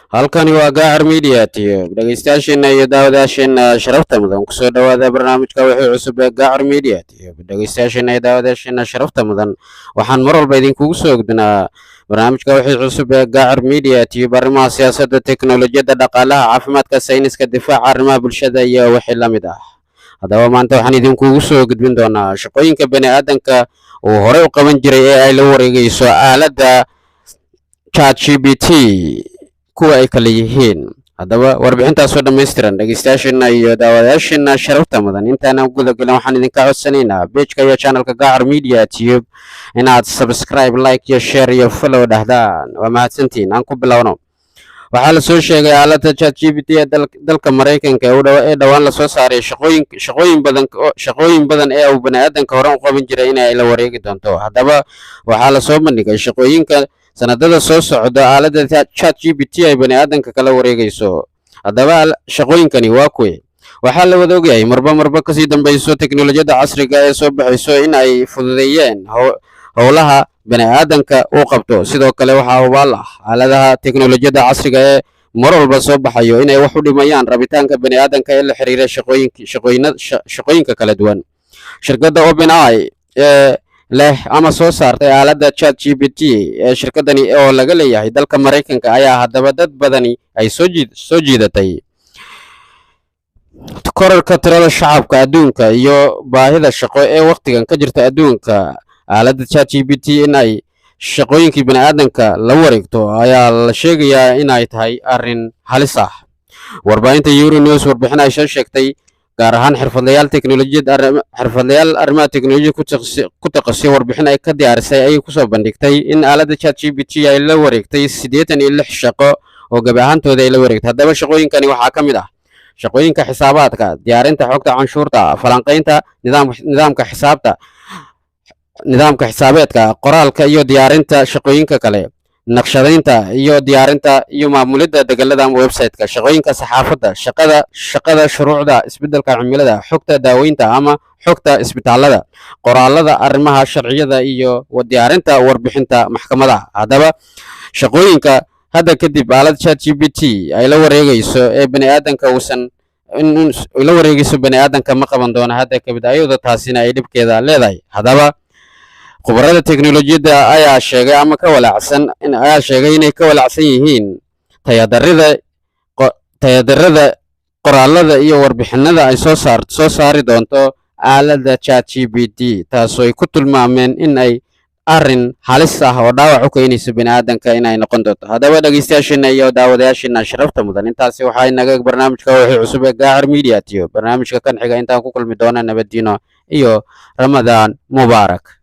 halkani waa Gaar Media TV dhageystayaasheena iyo daawadayaasheena sharafta mudan ku soo dhawaada barnaamijka wixii cusub ee Gaar Media TV dhageystayaasheena iyo daawadayaasheena sharafta mudan waxaan mar walba idinkugu soo gudbinaa barnaamijka wixii cusub ee Gaar Media TV arrimaha siyaasadda teknolojiyadda dhaqaalaha caafimaadka sayniska difaaca arrimaha bulshada iyo wixii la mid ah haddaba maanta waxaan idinkugu soo gudbin doonaa shaqooyinka bani'aadanka oo hore u qaban jiray ee ay la wareegayso aaladda ChatGPT kuwa ay kala yihiin haddaba warbixintaasoo dhammaystiran dhegeystayaasheena iyo daawadayaasheena sharafta mudan intaana guda galan waxaan idinka codsanaynaa pageka iyo channelka Gaar Media TV inaad subscribe like iyo share iyo follow dhahdaan waa mahadsantiin aan ku bilowno waxaa la soo sheegay aaladda ChatGPT ee dalka Mareykanka ee dhawaan la soo saaray shaqooyin badan ee uu bani'aadanka hore u qaban jiray in ay la wareegi doonto haddaba waxaa la soo bandhigay shaqooyinka sanadada soo socda aaladda ChatGPT ay bani'aadanka kala wareegayso haddaba shaqooyinkani waa kuwii waxaa la wada ogyahay marba kasii dambayso teknolojiyadda casriga ee soo baxayso in ay fududeeyeen howlaha bani'aadanka uu qabto sidoo kale waxaa hubaal ah aaladaha teknolojiyadda casriga ee mar walba soo baxayo in ay wax u dhimayaan rabitaanka bani'aadanka ee la xiriira shaqooyinka kala duwan shirkadda OpenAI ee leh ama soo saartay aaladda ChatGPT ee shirkadani oo laga leeyahay dalka Mareykanka ayaa haddaba dad badani ay soo jiidatay kororka tirada shacabka adduunka iyo baahida shaqo ee waqtigan ka jirta adduunka aaladda ChatGPT in ay shaqooyinkii bani'aadanka la wareegto ayaa la sheegayaa in ay tahay arrin halis ah warbaahinta Euronews warbixin ay soo sheegtay gaar ahaan xirfadlayaal arrimaha teknolojiyadda ku takhasusay warbixin ay ka diyaarisay ayay kusoo bandhigtay in aaladda ChatGPT ay la wareegtay 86 shaqo oo gabi ahaantooda ay la wareegtay haddaba shaqooyinkani waxaa ka mid ah shaqooyinka xisaabaadka diyaarinta xogta canshuurta falanqaynta nidaamka xisaabeedka qoraalka iyo diyaarinta shaqooyinka kale naqshadaynta iyo diyaarinta iyo maamulidda degalada ama website-ka shaqooyinka saxaafadda shaqada shuruucda isbeddelka cimilada xogta daaweynta ama xogta isbitaalada qoraalada arrimaha sharciyada iyo diyaarinta warbixinta maxkamadaha haddaba shaqooyinka hadda kadib aaladda ChatGPT ay la wareegayso ee bani'aadanka la wareegayso bani'aadanka ma qaban doona hadda kabid ayadoo taasina ay dhibkeeda leedahay haddaba khubarada teknolojiyadda ayaa sheegay inay ka walaacsan yihiin tayadarrada qoraalada iyo warbixinada ay soo saari doonto aaladda ChatGPT taasoo ay ku tilmaameen in ay arrin halis ah oo dhaawac u keenaysa bani'aadanka in ay noqon doonto haddaba dhegeystayaasheena iyo daawadayaasheena sharafta mudan intaasi waxaa inaga barnaamijka wixii cusub ee Gaar Media TV barnaamijka kan xiga intaan ku kulmi doona nabadiino iyo Ramadaan Mubaarak